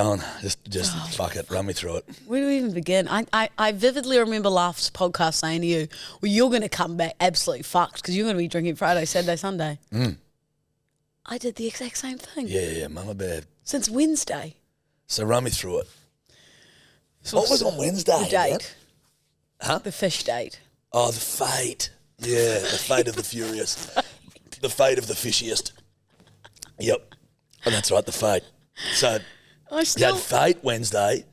going? Just fuck it. Run me through it. Where do we even begin? I vividly remember last podcast saying to you, well, you're going to come back absolutely fucked because you're going to be drinking Friday, Saturday, Sunday. I did the exact same thing. Yeah, mama bad. Since Wednesday. So run me through it. So what was on Wednesday? The date. Huh? The fish date. Oh, the fate. Yeah, the fate of the furious. The fate of the fishiest. Yep. Oh, that's right, the fate. So you had fate Wednesday,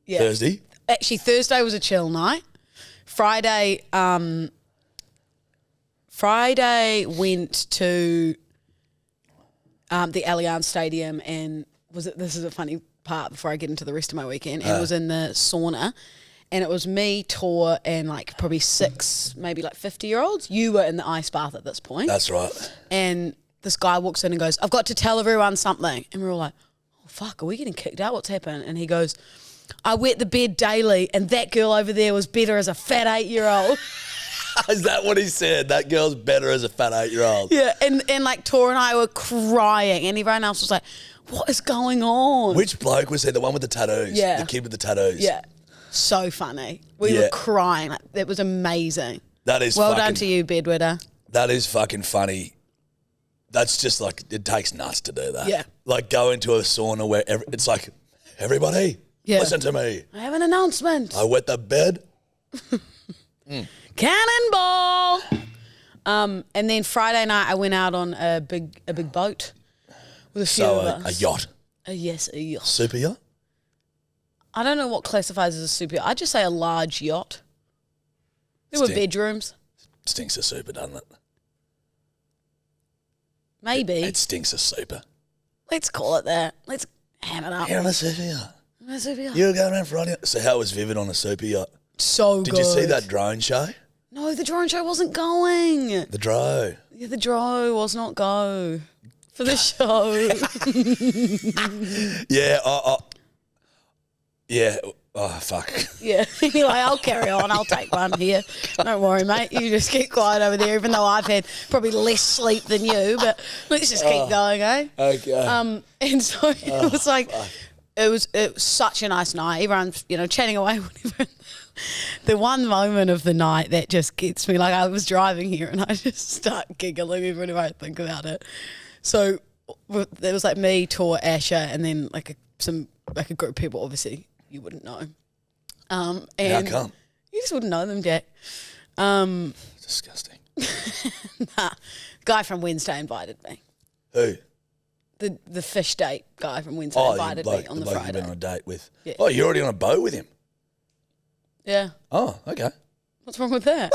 Thursday. Actually, Thursday was a chill night. Friday went to the Allianz Stadium and this is a funny part before I get into the rest of my weekend, and was in the sauna. And it was me, Tor, and like probably 6, maybe like 50-year-olds. You were in the ice bath at this point. That's right. And this guy walks in and goes, I've got to tell everyone something. And we're all like, oh, fuck, are we getting kicked out? What's happened? And he goes, I wet the bed daily and that girl over there was better as a fat 8-year-old. Is that what he said? That girl's better as a fat 8-year-old. Yeah, and like Tor and I were crying and everyone else was like, what is going on? Which bloke was he? The one with the tattoos? Yeah. The kid with the tattoos? Yeah. So funny. We were crying. Like, it was amazing. That is well done to you, Bedwetter. That is fucking funny. That's just like, it takes nuts to do that. Yeah. Like go into a sauna where it's like, everybody, listen to me. I have an announcement. I wet the bed. Cannonball. And then Friday night I went out on a big boat with a few of us. A yacht. Yes, a yacht. Super yacht? I don't know what classifies as a super yacht. I'd just say a large yacht. There were bedrooms. Stinks of super, doesn't it? Maybe. It stinks of super. Let's call it that. Let's ham it up. You're on a super yacht. A super yacht. You were going around Friday. So how was Vivid on a super yacht? So good. Did you see that drone show? No, the drone show wasn't going. The dro. Yeah, the dro was not go for the show. Yeah, yeah. Oh, fuck. Yeah. Anyway, I'll carry on. I'll take one here. Don't worry, mate. You just keep quiet over there, even though I've had probably less sleep than you. But let's just keep going, eh? Okay. And so it was like, it was such a nice night. Everyone's, chatting away, whatever. The one moment of the night that just gets me, like I was driving here and I just start giggling whenever I think about it. So there was like me, Tor, Asher, and then like a group of people, obviously you wouldn't know. And how come? You just wouldn't know them, Jack. Disgusting. Nah, guy from Wednesday invited me. Who? The fish date guy from Wednesday invited me on the Friday. You've been on a date with. Yeah. Oh, you're already on a boat with him? Yeah. Oh, okay. What's wrong with that?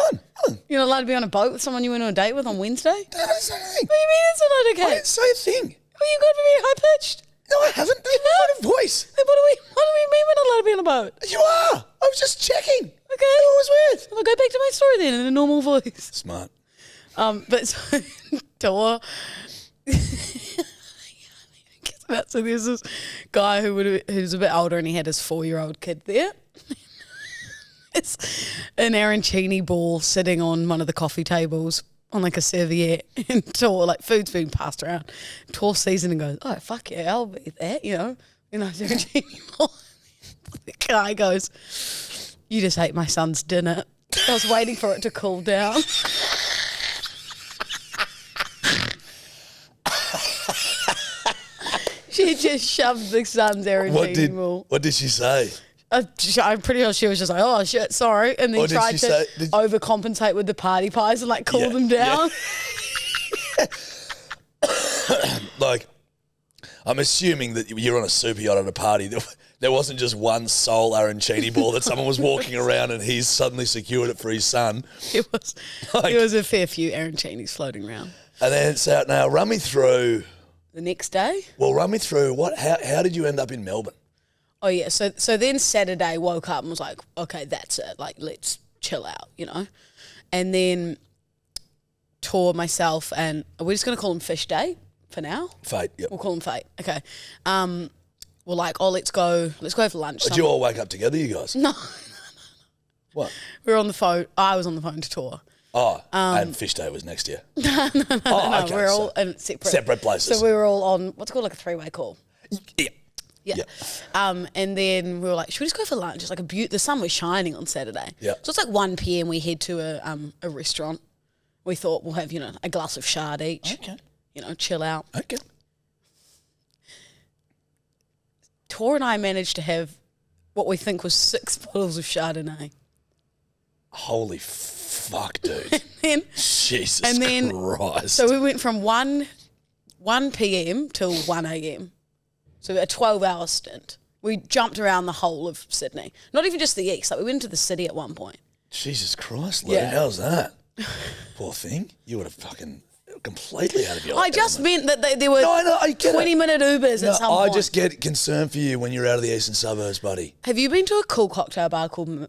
None. You're not allowed to be on a boat with someone you went on a date with on Wednesday? No, that's not a thing. What do you mean it's not okay? I didn't say a thing. Well, you got very high pitched. No, I haven't. I have a voice. Then what do we mean we're not allowed to be on a boat? You are. I was just checking. Okay. Who I was with? I'll go back to my story then in a normal voice. Smart. But so Tor. So there's this guy who's a bit older and he had his 4-year-old kid there. It's an arancini ball sitting on one of the coffee tables on like a serviette, and Tor, like food's being passed around. Tor sees it and goes, oh, fuck yeah, I'll be that, arancini ball. The guy goes, you just ate my son's dinner. I was waiting for it to cool down. She just shoved the son's arancini ball. What did she say? I'm pretty sure she was just like, oh, shit, sorry. And then tried to overcompensate with the party pies and like cool them down. Yeah. Like, I'm assuming that you're on a super yacht at a party. There wasn't just one sole arancini ball that someone was walking around and he's suddenly secured it for his son. There was a fair few arancinis floating around. And then, so now run me through. The next day? Well, run me through how did you end up in Melbourne? Oh, yeah. So then Saturday woke up and was like, okay, that's it. Like, let's chill out, And then Tor, myself, and are we just going to call him Fish Day for now? Fate, yep. We'll call him Fate. Okay. We're like, oh, let's go for lunch. Did you all wake up together, you guys? No. What? We were on the phone. I was on the phone to Tor. Oh, and Fish Day was next year. No, okay, we're all in separate places. So we were all on what's called like a 3-way call. Yeah. Yeah. And then we were like, should we just go for lunch? It's like the sun was shining on Saturday. Yeah. So it's like 1 p.m. We head to a restaurant. We thought we'll have, a glass of Chard each. Okay. Chill out. Okay. Tor and I managed to have what we think was 6 bottles of Chardonnay. Holy fuck, dude. Jesus Christ. So we went from 1 p.m. till 1 a.m. So a 12-hour stint. We jumped around the whole of Sydney. Not even just the east. Like we went into the city at one point. Jesus Christ, Lou. How's that? Poor thing. You would have fucking completely out of your I just meant that there were 20-minute Ubers at some point. I just get concerned for you when you're out of the eastern suburbs, buddy. Have you been to a cool cocktail bar called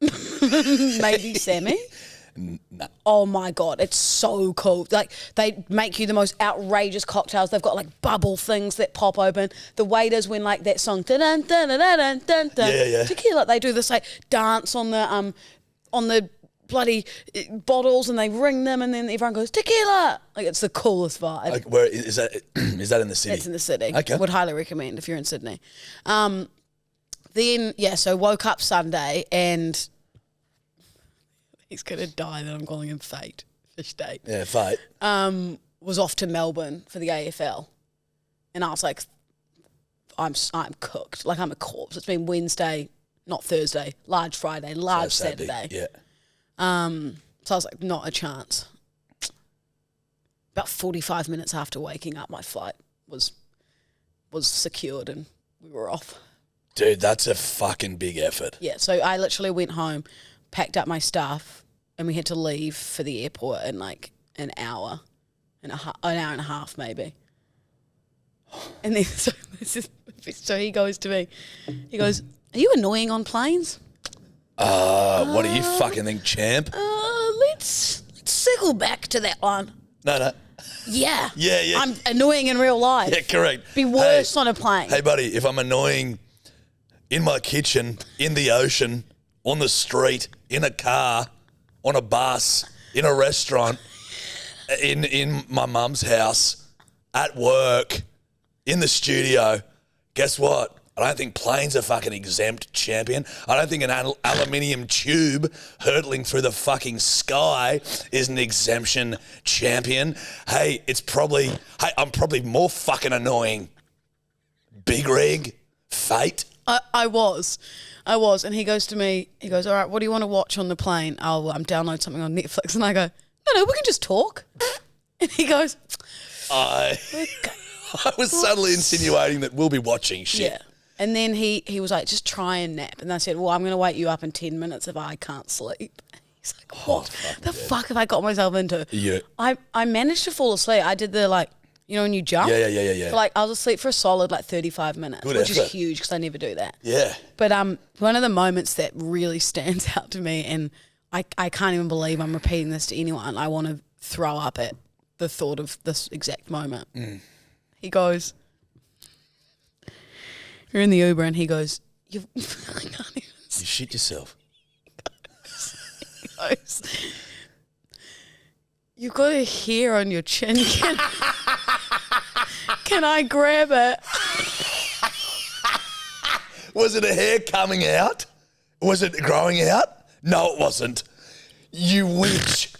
Maybe Sammy? No. Oh my God, it's so cool. Like they make you the most outrageous cocktails. They've got like bubble things that pop open. The waiters, when like that song dun dun dun dun dun dun dun tequila, they do this like dance on the bloody bottles and they ring them and then everyone goes tequila. Like it's the coolest vibe. Like, where is that? Is that in the city? It's in the city. Okay. Would highly recommend if you're in Sydney. So woke up Sunday and he's going to die that I'm calling him Fate. Fish date. Yeah, Fate. Was off to Melbourne for the AFL. And I was like, I'm cooked. Like I'm a corpse. It's been Wednesday, not Thursday, large Friday, large Saturday. Yeah. So I was like, not a chance. About 45 minutes after waking up, my flight was secured and we were off. Dude, that's a fucking big effort. Yeah, so I literally went home, packed up my stuff, and we had to leave for the airport in like an hour and a half maybe. And then so he goes to me, he goes, "Are you annoying on planes?" What do you fucking think, champ? Let's circle back to that one. No. Yeah. Yeah. I'm annoying in real life. Yeah, correct. Be worse on a plane. Hey, buddy, if I'm annoying in my kitchen, in the ocean, on the street, in a car, on a bus, in a restaurant, in my mum's house, at work, in the studio, guess what? I don't think planes are fucking exempt, champion. I don't think an aluminium tube hurtling through the fucking sky is an exemption, champion. Hey, I'm probably more fucking annoying. Big rig, Fate. I was. And he goes to me, he goes, all right, what do you want to watch on the plane? I'll download something on Netflix. And I go, no, we can just talk. And he goes, I was subtly insinuating that we'll be watching shit. Yeah. And then he was like, just try and nap. And I said, well, I'm going to wake you up in 10 minutes if I can't sleep. He's like, what fuck have I got myself into? Yeah. I managed to fall asleep. I did the when you jump? Yeah. Like I was asleep for a solid 35 minutes, which effort. is huge because I never do that. Yeah. But one of the moments that really stands out to me, and I can't even believe I'm repeating this to anyone. I want to throw up at the thought of this exact moment. He goes, you're in the Uber, and he goes, I can't even You shit yourself. He goes, you've got a hair on your chin. Can I grab it? Was it a hair coming out? Was it growing out? No, it wasn't. You witch.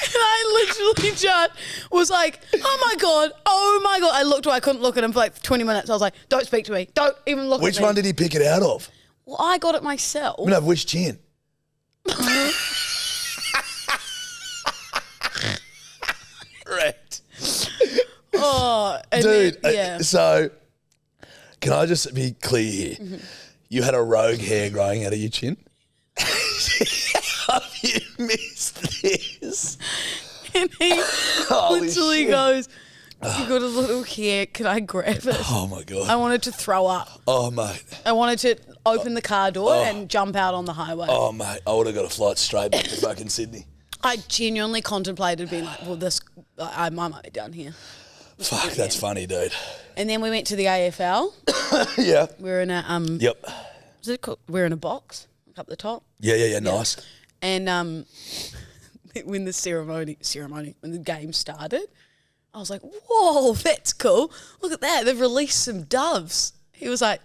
And I literally just was like, oh my God. I looked away. I couldn't look at him for like 20 minutes. I was like, don't speak to me. Don't even look at me. Which one did he pick it out of? Well, I got it myself. No, which chin? Right. Oh, dude. Yeah. So, can I just be clear here? Mm-hmm. You had a rogue hair growing out of your chin? Have you missed this? And he literally goes, you got a little hair, can I grab it? Oh my God. I wanted to throw up. Oh mate. I wanted to open the car door and jump out on the highway. Oh mate, I would have got a flight straight back to fucking Sydney. I genuinely contemplated being like, well, I might be done here. Fuck, that's funny, dude. And then we went to the AFL. Yeah. We're in a Yep. What's it called? We're in a box up the top. Yeah, nice. And when the ceremony, when the game started, I was like, whoa, that's cool. Look at that. They've released some doves. He was like,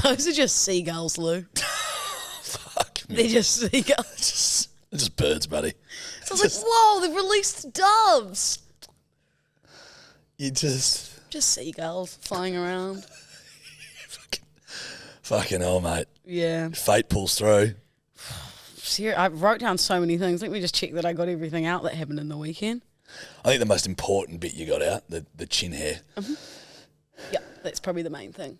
those are just seagulls, Lou. Fuck me. They're just seagulls. Just birds, buddy. So I was like, whoa, they've released doves. You just seagulls flying around. fucking hell, mate. Yeah. Fate pulls through. I wrote down so many things. Let me just check that I got everything out that happened in the weekend. I think the most important bit you got out, the chin hair. Mm-hmm. Yeah, that's probably the main thing.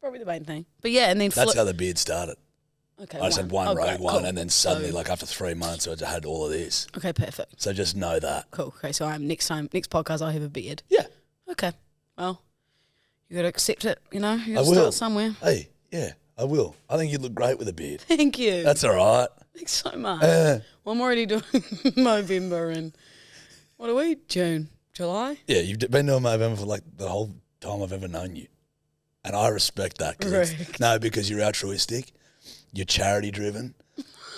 But yeah, and then that's how the beard started. Okay, I just had one rogue one, cool. and then suddenly, like after 3 months, I had all of this. Okay, perfect. So just know that. Cool. Okay, so next podcast, I'll have a beard. Yeah. Okay. Well, you got to accept it. You know, you got I to will. start somewhere. Hey, yeah, I will. I think you'd look great with a beard. Thank you. That's all right. Thanks so much. Well, I'm already doing November and what are we? June, July? Yeah, you've been doing November for like the whole time I've ever known you. And I respect that. Because you're altruistic, you're charity driven,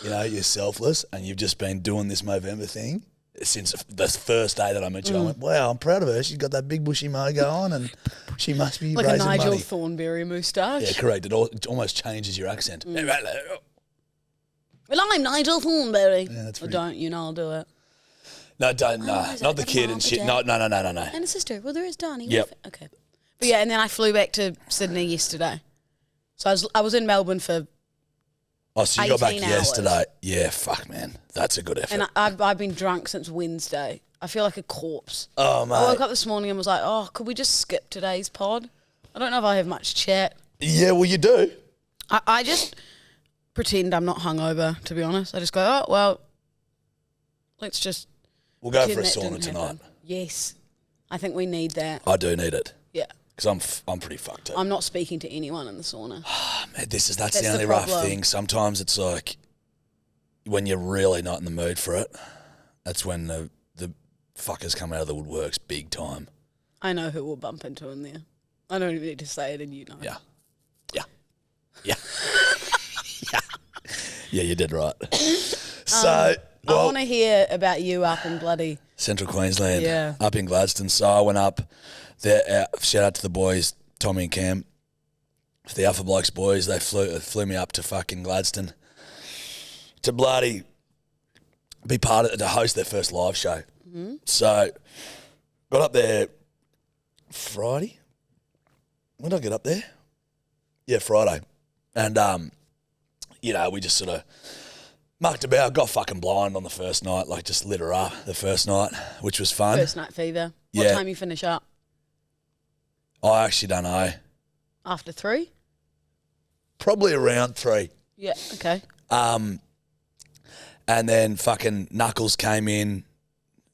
you're selfless, and you've just been doing this Movember thing since the first day that I met you. I went, wow, I'm proud of her. She's got that big bushy mo going and she must be like raising a Nigel money. Thornberry moustache. Yeah, correct. It almost changes your accent. Well, I'm Nigel Thornberry. Yeah, that's or don't, I'll do it. No, don't, not the kid and shit. No. And a sister. Well, there is Donnie. Yep. Okay. But yeah, and then I flew back to Sydney yesterday. So I was in Melbourne for so you got back 18 hours. yesterday. Yeah, fuck, man. That's a good effort. And I've been drunk since Wednesday. I feel like a corpse. Oh, mate. I woke up this morning and was like, oh, could we just skip today's pod? I don't know if I have much chat. Yeah, well, you do. I just pretend I'm not hungover, to be honest. I just go, oh, well, let's just... We'll go for a sauna tonight. Yes. I think we need that. I do need it. Yeah. Because I'm pretty fucked up. I'm not speaking to anyone in the sauna. Man, that's the only rough thing. Sometimes it's like when you're really not in the mood for it, that's when the fuckers come out of the woodworks big time. I know who we'll bump into in there. I don't even need to say it and you know. Yeah. Yeah, you did right. So, I want to hear about you up in bloody... Central Queensland. Yeah. Up in Gladstone. So I went up there. Shout out to the boys, Tommy and Cam. The Alpha Blokes boys, they flew me up to fucking Gladstone to bloody be to host their first live show. Mm-hmm. So got up there Friday. When did I get up there? Yeah, Friday. And, we just sort of mucked about, got fucking blind on the first night, like just lit her up the first night, which was fun. First night fever. What time you finish up? I actually don't know. After 3? Probably around 3. Yeah, okay. And then fucking Knuckles came in,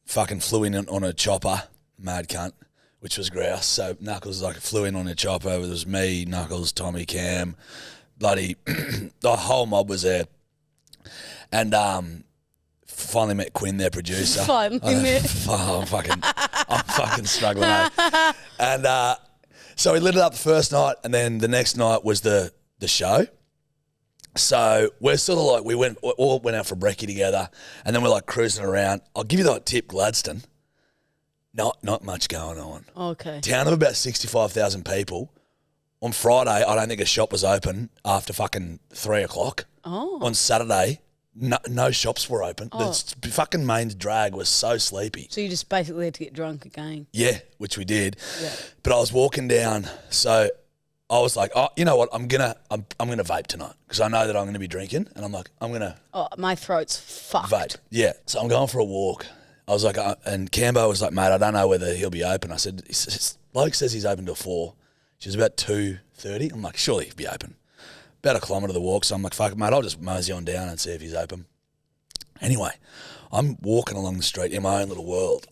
fucking flew in on a chopper, mad cunt, which was grouse. So Knuckles flew in on a chopper. It was me, Knuckles, Tommy, Cam, bloody the whole mob was there. And finally met Quinn, their producer. Finally met. I'm fucking struggling. And so we lit it up the first night, and then the next night was the show. So we're sort of like, we all went out for brekkie together, and then we're like cruising around. I'll give you that tip, Gladstone. Not much going on. Okay. Town of about 65,000 people. On Friday, I don't think a shop was open after fucking 3 o'clock. Oh. On Saturday, no shops were open. The fucking main drag was so sleepy. So you just basically had to get drunk again. Yeah, which we did. Yeah. But I was walking down, so I was like, oh, you know what? I'm gonna vape tonight because I know that I'm gonna be drinking, and I'm like, I'm gonna. Oh, my throat's fucked. Vape. Yeah. So I'm going for a walk. I was like, and Cambo was like, mate, I don't know whether he'll be open. I said, bloke says he's open till 4. She was about 2:30. I'm like, surely he'll be open. About a kilometre of the walk, so I'm like, fuck it, mate, I'll just mosey on down and see if he's open. Anyway, I'm walking along the street in my own little world,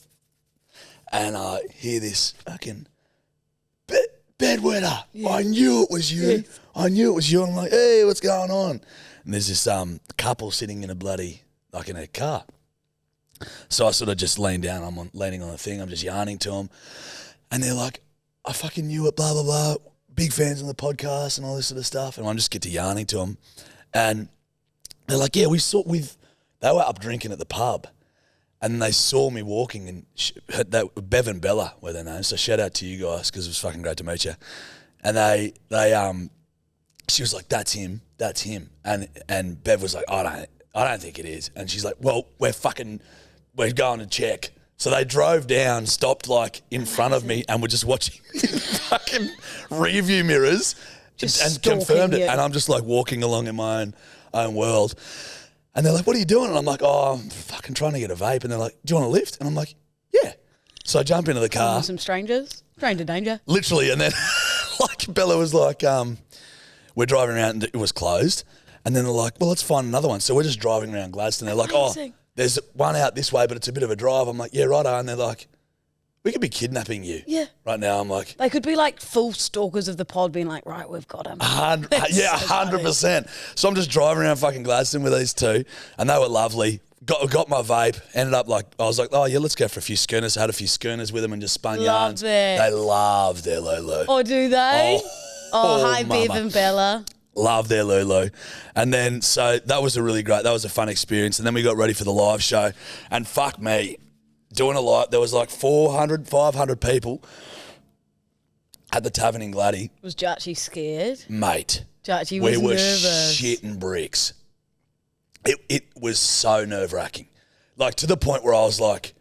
and I hear this fucking bedwetter. Yeah. I knew it was you. Yes. I knew it was you. I'm like, hey, what's going on? And there's this couple sitting in in a car. So I sort of just lean down. I'm leaning on the thing. I'm just yarning to them, and they're like, I fucking knew it, blah, blah, blah. Big fans on the podcast and all this sort of stuff. And I just get to yarning to them. And they're like, yeah, they were up drinking at the pub. And they saw me walking, and Bev and Bella were their names. So shout out to you guys because it was fucking great to meet you. And she was like, "That's him, that's him." And Bev was like, "I don't think it is." And she's like, "Well, we're going to check." So they drove down, stopped like in front of me, and were just watching fucking review mirrors and confirmed it. And I'm just like walking along in my own world. And they're like, "What are you doing?" And I'm like, "Oh, I'm fucking trying to get a vape." And they're like, "Do you want a lift?" And I'm like, "Yeah." So I jump into the car. Some strangers, stranger danger. Literally. And then like Bella was like, we're driving around and it was closed. And then they're like, "Well, let's find another one." So we're just driving around Gladstone. They're like, "Oh, there's one out this way, but it's a bit of a drive." I'm like, "Yeah, righto." And they're like, "We could be kidnapping you." Yeah. Right now, I'm like... They could be like full stalkers of the pod being like, "Right, we've got him." 100%. So I'm just driving around fucking Gladstone with these two, and they were lovely. Got my vape, ended up like... I was like, "Oh, yeah, let's go for a few schooners." Had a few schooners with them and just spun yarns. They love their Lulu. Oh, do they? Hi, mama. Bev and Bella. Love their Lulu. And then, so that was that was a fun experience. And then we got ready for the live show. And fuck me, doing a lot. There was like 400, 500 people at the tavern in Gladdy. Was Jarchy scared? Mate. Jarchy was nervous. Shitting bricks. It was so nerve-wracking. Like, to the point where I was like...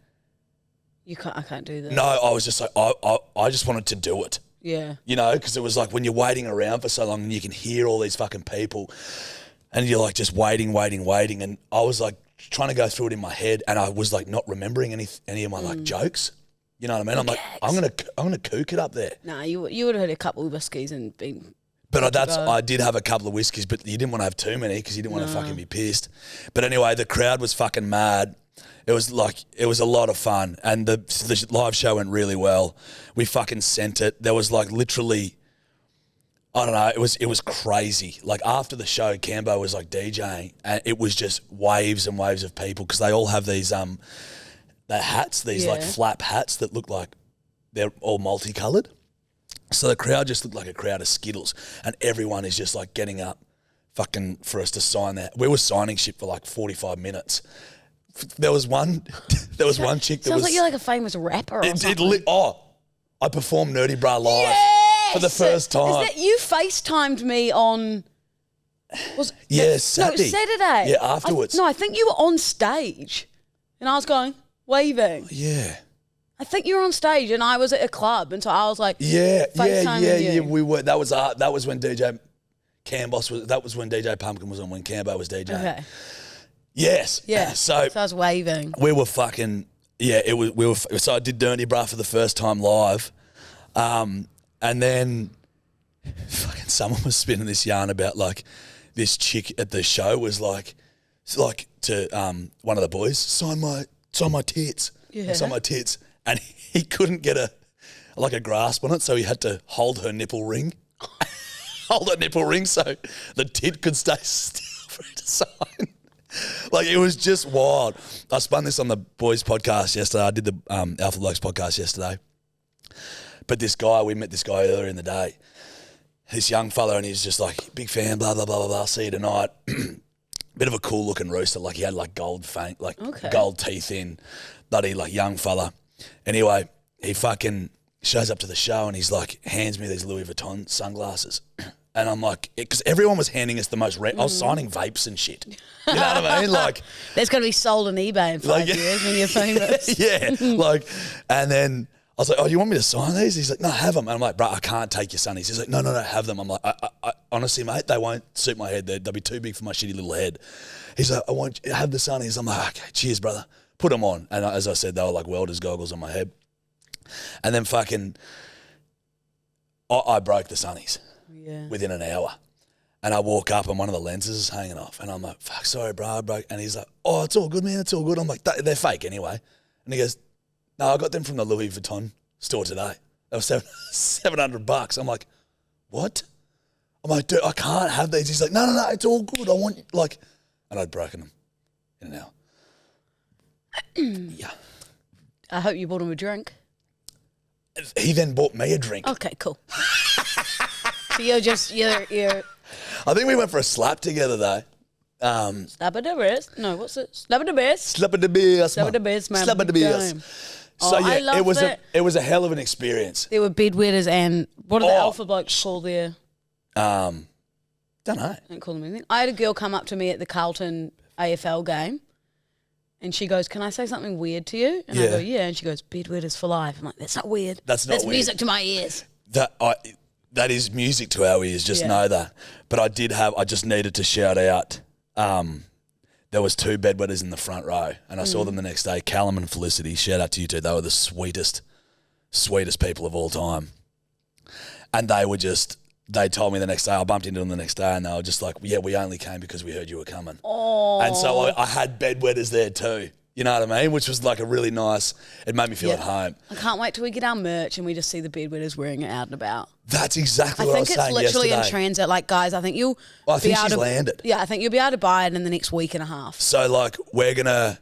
I can't do this. No, I was just like, I just wanted to do it. Yeah. You know, because it was like when you're waiting around for so long and you can hear all these fucking people and you're like just waiting. And I was like trying to go through it in my head and I was like not remembering any of my like jokes. You know what I mean? I'm like, I'm gonna kook it up there. Nah, you would have had a couple of whiskies and been... But I did have a couple of whiskeys, but you didn't want to have too many because you didn't want to fucking be pissed. But anyway, the crowd was fucking mad. It was a lot of fun, and the live show went really well. We fucking sent it. There was like literally, I don't know, it was crazy. Like after the show, Cambo was like DJing, and it was just waves and waves of people because they all have these the hats, these like flap hats that look like they're all multicolored. So the crowd just looked like a crowd of Skittles, and everyone is just like getting up, fucking for us to sign that. We were signing shit for like 45 minutes. There was one chick that Sounds like you're like a famous rapper or something. I performed Nerdy Bra live for the first time. Is that you FaceTimed me on... Saturday. No, Saturday. Yeah, afterwards. I think you were on stage and I was going, waving. Yeah. I think you were on stage and I was at a club and so I was like, FaceTiming you. We were. That was when DJ Camboss was. That was when DJ Pumpkin was on. When Cambo was DJ. Okay. Yes. Yeah. So I was waving. We were fucking. Yeah. So I did Dirty Bra for the first time live, and then fucking someone was spinning this yarn about like this chick at the show was like to one of the boys sign my tits. Yeah. Sign my tits. And he couldn't get a grasp on it, so he had to hold her nipple ring. Hold her nipple ring so the tit could stay still for him to sign. Like, it was just wild. I spun this on the boys' podcast yesterday. I did the Alpha Blokes podcast yesterday. But we met this guy earlier in the day, this young fella, and he's just like, big fan, blah, blah, blah, blah, blah, see you tonight. Bit of a cool-looking rooster. Like, he had like gold gold teeth in, bloody like young fella. Anyway, he fucking shows up to the show and he's like, hands me these Louis Vuitton sunglasses. And I'm like, because everyone was handing us the most I was signing vapes and shit. You know what I mean? Like, that's going to be sold on eBay in 5 years when you're famous. Yeah. And then I was like, "Oh, you want me to sign these?" He's like, "No, have them." And I'm like, "Bro, I can't take your sunnies." He's like, No, have them." I'm like, I honestly, mate, they won't suit my head. They'll be too big for my shitty little head. He's like, "I want you to have the sunnies." I'm like, "Okay, cheers, brother." Put them on. And as I said, they were like welder's goggles on my head. And then fucking, I broke the sunnies within an hour. And I walk up and one of the lenses is hanging off. And I'm like, "Fuck, sorry, bro, I broke." And he's like, "Oh, it's all good, man, it's all good." I'm like, "They're fake anyway." And he goes, "No, I got them from the Louis Vuitton store today. They were $700. I'm like, "What?" I'm like, "Dude, I can't have these." He's like, No, it's all good. I want, like," and I'd broken them in an hour. Yeah. I hope you bought him a drink. He then bought me a drink. Okay, cool. So you're I think we went for a slap together though. Slap of the wrist. No, what's it? Slap of the best. Slap of the beers. Slap of the best, man. Slap of the beers. So I yeah, love that. it was a hell of an experience. There were bedwetters and what are the alpha blokes called there? Don't know. I don't call them anything. I had a girl come up to me at the Carlton AFL game, and she goes, "Can I say something weird to you?" And I go, "Yeah." And she goes, "Bedwetters for life." I'm like, "That's not weird. That's weird. Music to my ears." That is music to our ears. Just know that. But I just needed to shout out. There was 2 bedwetters in the front row, and I saw them the next day. Callum and Felicity. Shout out to you two. They were the sweetest people of all time. And they told me the next day. I bumped into them the next day, and they were just like, "Yeah, we only came because we heard you were coming." Oh. And so I had bedwetters there too. You know what I mean? Which was like a really nice. It made me feel at home. I can't wait till we get our merch and we just see the bedwetters wearing it out and about. That's exactly what I was saying yesterday. I think it's literally in transit. Like, guys, I think you'll I think she's landed. Yeah, I think you'll be able to buy it in the next week and a half. So, like, we're going to...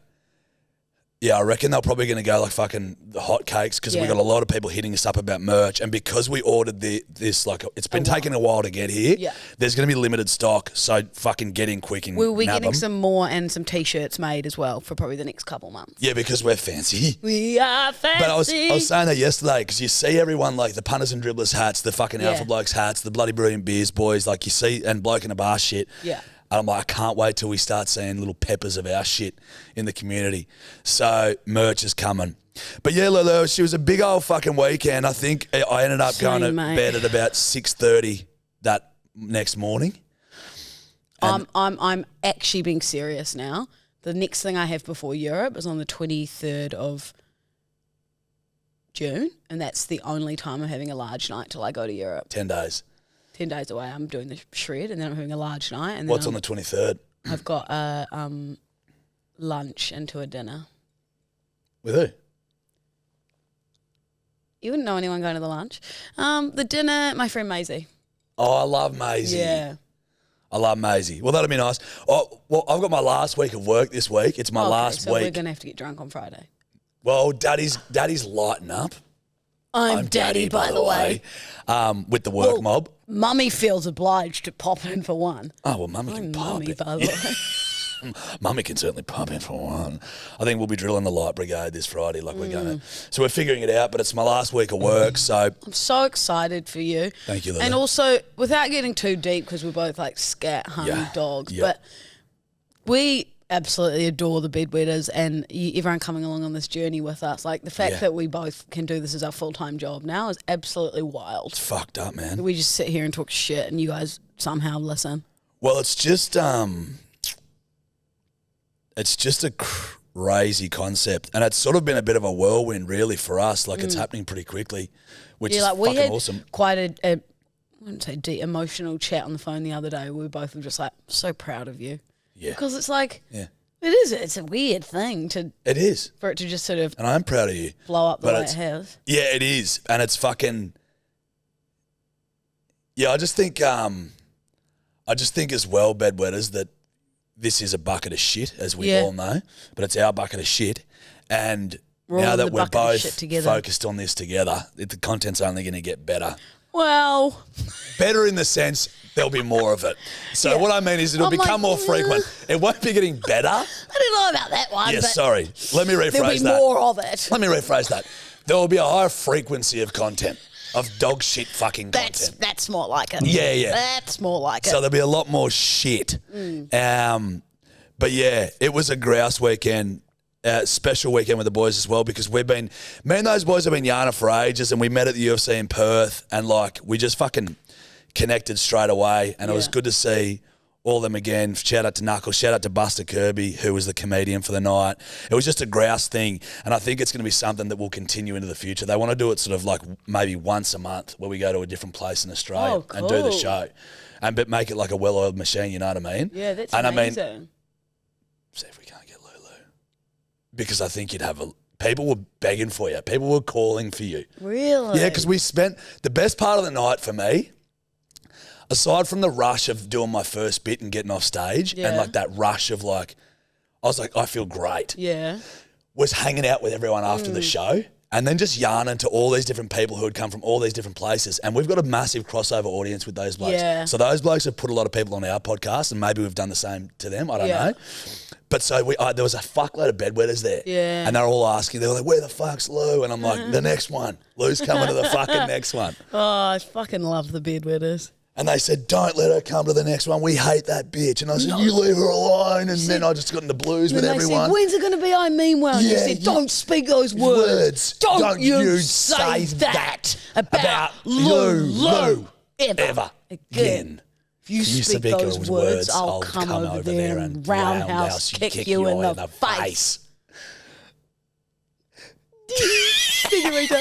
Yeah, I reckon they're probably going to go like fucking hot cakes because we got a lot of people hitting us up about merch. And because we ordered this, like, it's been taking a while to get here. Yeah. There's going to be limited stock. So fucking get in quick and we'll be getting some more and some T-shirts made as well for probably the next couple months. Yeah, because we're fancy. We are fancy. But I was saying that yesterday because you see everyone like the punters and dribblers hats, the fucking alpha blokes hats, the bloody brilliant beers boys, like you see, and bloke in a bar shit. Yeah. And I'm like, I can't wait till we start seeing little peppers of our shit in the community. So merch is coming. But yeah, Lulu, she was a big old fucking weekend. I think I ended up going to bed at about 6:30 that next morning. I'm actually being serious now. The next thing I have before Europe is on the 23rd of June, and that's the only time I'm having a large night till I go to Europe. 10 days. 10 days away, I'm doing the shred, and then I'm having a large night. And then what's on the 23rd? I've got a lunch into a dinner. With who? You wouldn't know anyone going to the lunch. The dinner, my friend Maisie. Oh, I love Maisie. Yeah. I love Maisie. Well, that'll be nice. Oh, well, I've got my last week of work this week. It's my last so week. We're going to have to get drunk on Friday. Well, Daddy's lighting up. I'm Daddy, by the way. With the work mob. Mummy feels obliged to pop in for one. Oh, well, Mummy can pop in. By the way. Mummy can certainly pop in for one. I think we'll be drilling the light brigade this Friday. Like we're going to. So we're figuring it out, but it's my last week of work, so. I'm so excited for you. Thank you, Lily. And also, without getting too deep, because we're both like scat hungry dogs, but we absolutely adore the bedwetters and everyone coming along on this journey with us. Like the fact that we both can do this as our full-time job now is absolutely wild. It's fucked up, man. We just sit here and talk shit and you guys somehow listen. Well, it's just a crazy concept, and it's sort of been a bit of a whirlwind really for us. Like it's happening pretty quickly, which is fucking awesome. Quite a I wouldn't say deep emotional chat on the phone the other day. We were both just like, so proud of you. Yeah. Because it's like, it's a weird thing to. It is. For it to just sort of. And I'm proud of you. Blow up the way it has. Yeah, it is. And it's fucking. Yeah, I just think as well, bedwetters, that this is a bucket of shit, as we all know. But it's our bucket of shit. And now that we're both focused on this together, the content's only going to get better. Well, better in the sense there'll be more of it. So what I mean is it'll become more frequent. It won't be getting better. I don't know about that one. Yeah, sorry. Let me rephrase that. There'll be more of it. Let me rephrase that. There will be a higher frequency of content, of dog shit fucking content. That's more like it. Yeah. That's more like it. So there'll be a lot more shit. But yeah, it was a grouse weekend. Special weekend with the boys as well, because me and those boys have been yarning for ages, and we met at the UFC in Perth, and like we just fucking connected straight away, and it was good to see all of them again. Shout out to Knuckles, shout out to Buster Kirby, who was the comedian for the night. It was just a grouse thing, and I think it's going to be something that will continue into the future. They want to do it sort of like maybe once a month, where we go to a different place in Australia and do the show, but make it like a well-oiled machine. You know what I mean? Yeah, that's amazing. I mean, see if we can't get Lulu. Because I think people were begging for you. People were calling for you. Really? Yeah, because we spent the best part of the night for me, aside from the rush of doing my first bit and getting off stage and like that rush of like, I was like, I feel great. Yeah. Was hanging out with everyone after the show And then just yarning to all these different people who had come from all these different places. And we've got a massive crossover audience with those blokes. Yeah. So those blokes have put a lot of people on our podcast, and maybe we've done the same to them. I don't know. But so there was a fuckload of bedwetters there. Yeah. And they're all asking, they were like, where the fuck's Lou? And I'm like, the next one. Lou's coming to the fucking next one. Oh, I fucking love the bedwetters. And they said, don't let her come to the next one. We hate that bitch. And I said, you leave her alone. And then I just got into blues with everyone. Said, when's it going to be I mean well? Yeah, you said, don't speak those words. Don't you say that about Lulu ever again. If you speak those words, I'll come over there and roundhouse kick you in the face. See you later.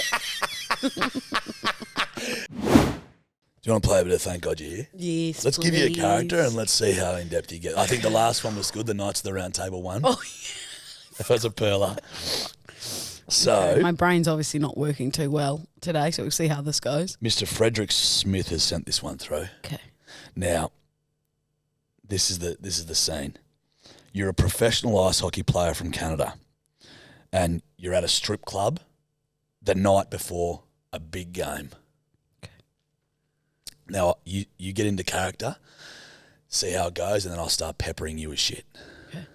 Do you want to play a bit of Thank God You're Here? Yes, Let's give you a character and let's see how in-depth you get. I think the last one was good, the Knights of the Round Table one. Oh, yeah. That was a perler. So, okay, my brain's obviously not working too well today, so we'll see how this goes. Mr. Frederick Smith has sent this one through. Okay. Now, this is the scene. You're a professional ice hockey player from Canada, and you're at a strip club the night before a big game. Now, you get into character, see how it goes, and then I'll start peppering you with shit. Okay.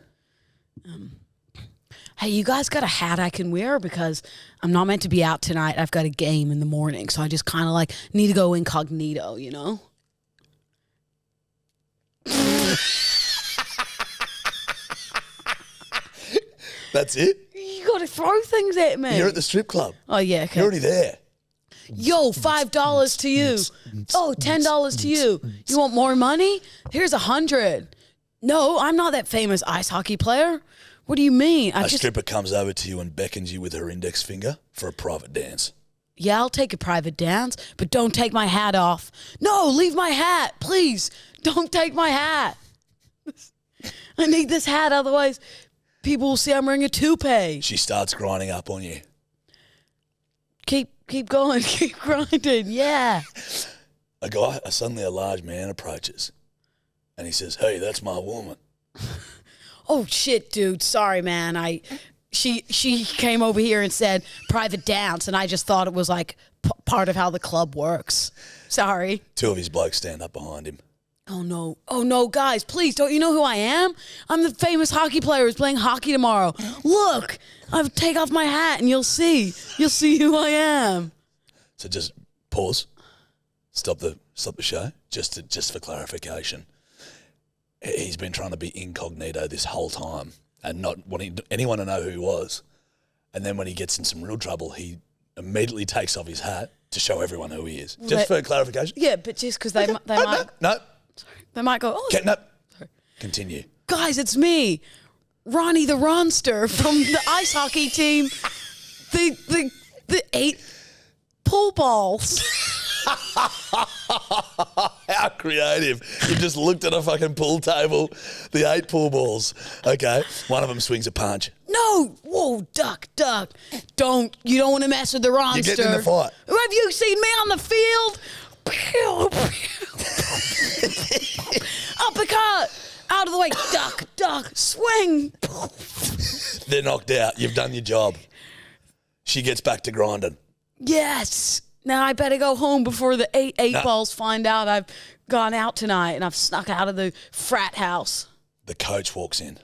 Hey, you guys got a hat I can wear? Because I'm not meant to be out tonight. I've got a game in the morning, so I just kind of like need to go incognito, you know? That's it? You got to throw things at me. You're at the strip club. Oh, yeah, okay. You're already there. Yo, $5 to you. Oh, $10 to you. You want more money? Here's $100. No, I'm not that famous ice hockey player. What do you mean? A stripper comes over to you and beckons you with her index finger for a private dance. Yeah, I'll take a private dance, but don't take my hat off. No, leave my hat, please. Don't take my hat. I need this hat, otherwise people will see I'm wearing a toupee. She starts grinding up on you. Keep going, keep grinding, yeah. Suddenly a large man approaches and he says, hey, that's my woman. Oh, shit, dude, sorry, man. She came over here and said private dance, and I just thought it was like part of how the club works. Sorry. Two of his blokes stand up behind him. Oh, no, guys, please, don't you know who I am? I'm the famous hockey player who's playing hockey tomorrow. Look, I'll take off my hat and you'll see who I am. So just pause, stop the show, just for clarification. He's been trying to be incognito this whole time and not wanting anyone to know who he was. And then when he gets in some real trouble, he immediately takes off his hat to show everyone who he is. Just for clarification. Yeah, but just because they might... No. They might go, oh... No. Continue. Guys, it's me, Ronnie The Ronster from the ice hockey team. The 8 pool balls. How creative. You just looked at a fucking pool table, the 8 pool balls. Okay, one of them swings a punch. No, whoa, duck. You don't want to mess with the Ronster. You're getting in the fight. Have you seen me on the field? Uppercut. Out of the way. Duck. Swing. They're knocked out. You've done your job. She gets back to grinding. Yes. Now I better go home before the 8 balls find out I've gone out tonight and I've snuck out of the frat house. The coach walks in.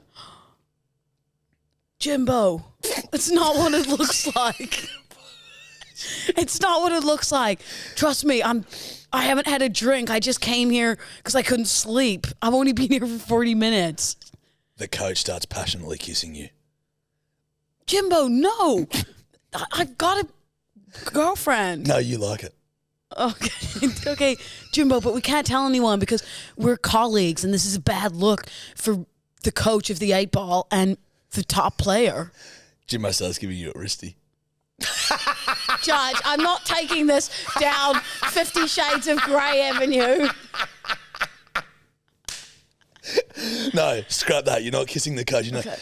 Jimbo, it's not what it looks like. It's not what it looks like. Trust me, I haven't had a drink. I just came here because I couldn't sleep. I've only been here for 40 minutes. The coach starts passionately kissing you. Jimbo, no. I've got a girlfriend. No, you like it. Okay, Jimbo, but we can't tell anyone because we're colleagues and this is a bad look for the coach of the 8 ball and the top player. Jimbo starts giving you a wristy. Judge, I'm not taking this down 50 Shades of Grey Avenue. No, scrap that. You're not kissing the coach. Okay.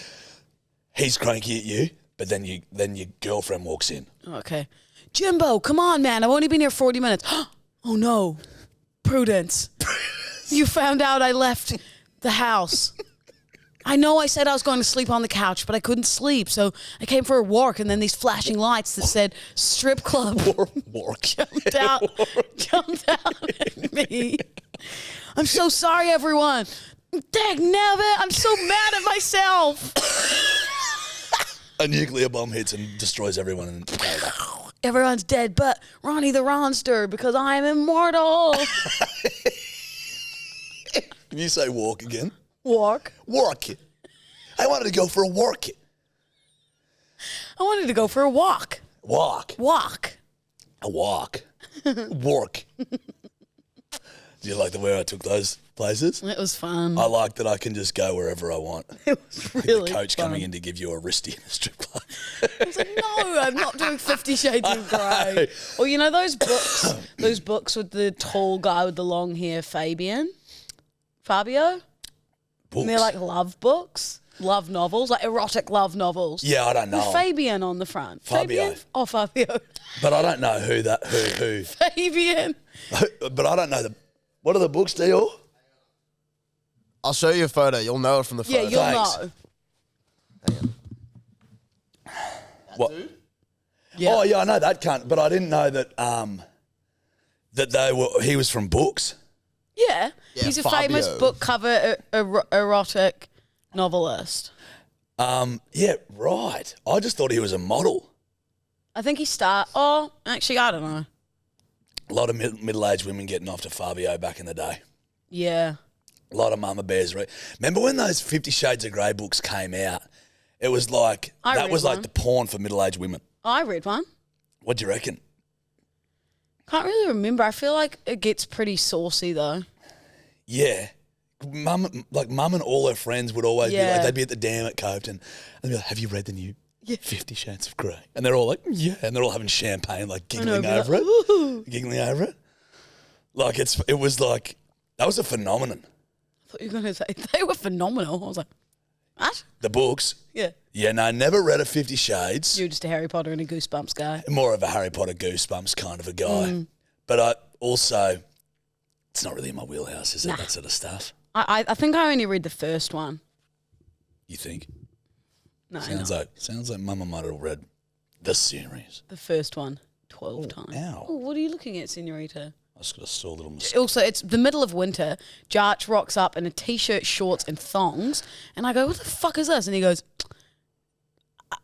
He's cranky at you, but then your girlfriend walks in. Okay. Jimbo, come on, man. I've only been here 40 minutes. Oh, no. Prudence. You found out I left the house. I know I said I was going to sleep on the couch, but I couldn't sleep. So I came for a walk, and then these flashing lights that said strip club jumped out at me. I'm so sorry, everyone. Dag nabbit, I'm so mad at myself. A nuclear bomb hits and destroys everyone in Canada. Everyone's dead but Ronnie the Ronster because I am immortal. Can you say walk again? Walk. I wanted to go for a walk. I wanted to go for a walk. Walk. A walk. Walk. Do you like the way I took those places? It was fun. I like that I can just go wherever I want. It was really The coach fun. coming in to give you a wristy in a strip club. I was like, no, I'm not doing 50 Shades of Grey. Or you know those books with the tall guy with the long hair, Fabio? Books. And they're like love books, love novels, like erotic love novels. Yeah, I don't know. With Fabian on the front. Fabio. Fabian? Oh, Fabio. But I don't know who. Fabian. But I don't know what are the books, Dior? I'll show you a photo. You'll know it from the photo. Yeah, you'll Thanks. know. What? Yeah. Oh yeah, I know that cunt, but I didn't know that he was from books. Yeah. Yeah, He's a Fabio. famous book cover erotic novelist. Yeah, right. I just thought he was a model. I think actually, I don't know. A lot of middle-aged women getting off to Fabio back in the day. Yeah. A lot of mama bears. Remember when those 50 Shades of Grey books came out? It was like, I that read was like one. the porn for middle-aged women. I read one. What do you reckon? Can't really remember. I feel like it gets pretty saucy though. Yeah. Mum and all her friends would always be Yeah. like, they'd be at the dam at Coveton and they'd be like, have you read the new 50 Shades of Grey? And they're all like, yeah. And they're all having champagne, like giggling over it. Ooh. Giggling over it. Like it was like, that was a phenomenon. I thought you were going to say they were phenomenal. I was like, what? The books. Yeah. Yeah, no, never read a 50 Shades. You're just a Harry Potter and a Goosebumps guy. More of a Harry Potter Goosebumps kind of a guy. Mm. But I also, it's not really in my wheelhouse, is it? Nah. That sort of stuff. I think I only read the first one. You think? No, Sounds like Mama might have read the series. the first one 12 times. ow. Oh, what are you looking at, Senorita? I just got a sore little mistake. Also, it's the middle of winter. Jarch rocks up in a t-shirt, shorts, and thongs. And I go, what the fuck is this? And he goes,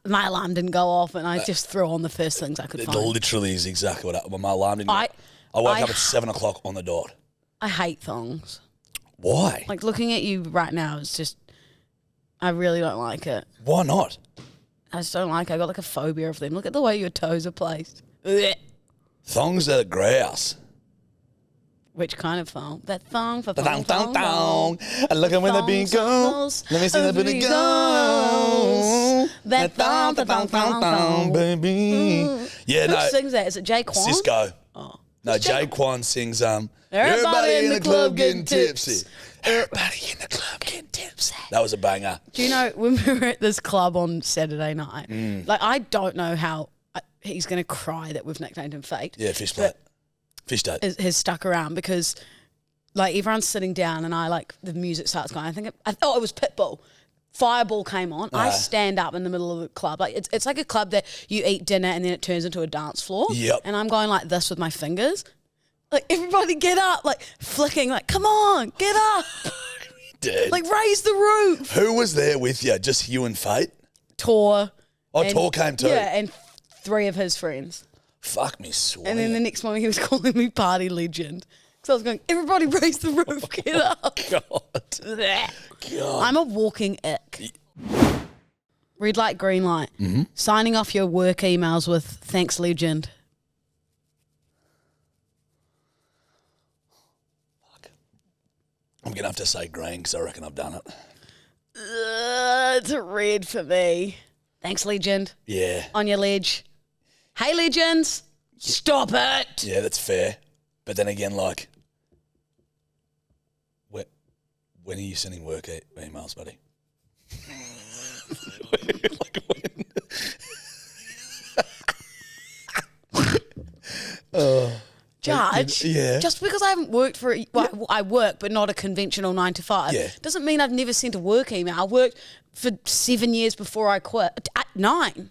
my alarm didn't go off. And I just threw on the first things I could It find. literally is exactly what happened. My alarm didn't I woke up at 7 o'clock on the dot. I hate thongs. Why? Like, looking at you right now is just, I really don't like it. Why not? I just don't like it. I got like a phobia of them. Look at the way your toes are placed. Ugh. Thongs are grouse. Which kind of thong? That thong for Thong, thong, thong. And look at when the beat goes. Let me see the beat go. That thong, the thong, thong, thong. baby. Yeah, Who no. sings that? Is it Jay Kwan? Cisco. Oh. No, Who's Jay Jaquan sings Everybody in the club getting tipsy. Everybody in the club getting tipsy. That was a banger. Do you know, when we were at this club on Saturday night, Mm. like, I don't know how he's going to cry that we've nicknamed him Fate. Yeah, fish plate. Fish date. Has stuck around because, like, everyone's sitting down and the music starts going. I thought it was Pitbull. Fireball came on. I stand up in the middle of the club. Like, it's like a club that you eat dinner and then it turns into a dance floor. Yep. And I'm going like this with my fingers. Like, everybody get up, like, flicking, like, come on, get up. Dead. Like, raise the roof. Who was there with you? Just you and Fate? Tor. Oh, and- Tor came too. Yeah, and 3 of his friends. Fuck me, sweet. And then the next morning he was calling me party legend. So I was going, everybody raise the roof, get up. God. I'm a walking ick. Red light, green light. Mm-hmm. Signing off your work emails with thanks legend. I'm going to have to say green because I reckon I've done it. It's a red for me. Thanks legend. Yeah. On your ledge. Hey legends, stop it. Yeah, that's fair. But then again, like, when are you sending work emails, buddy? Like when? Jarch, Jarch, Yeah. just because I haven't worked for, well, I work, but not a conventional 9 to 5, doesn't mean I've never sent a work email. I worked for 7 years before I quit. 9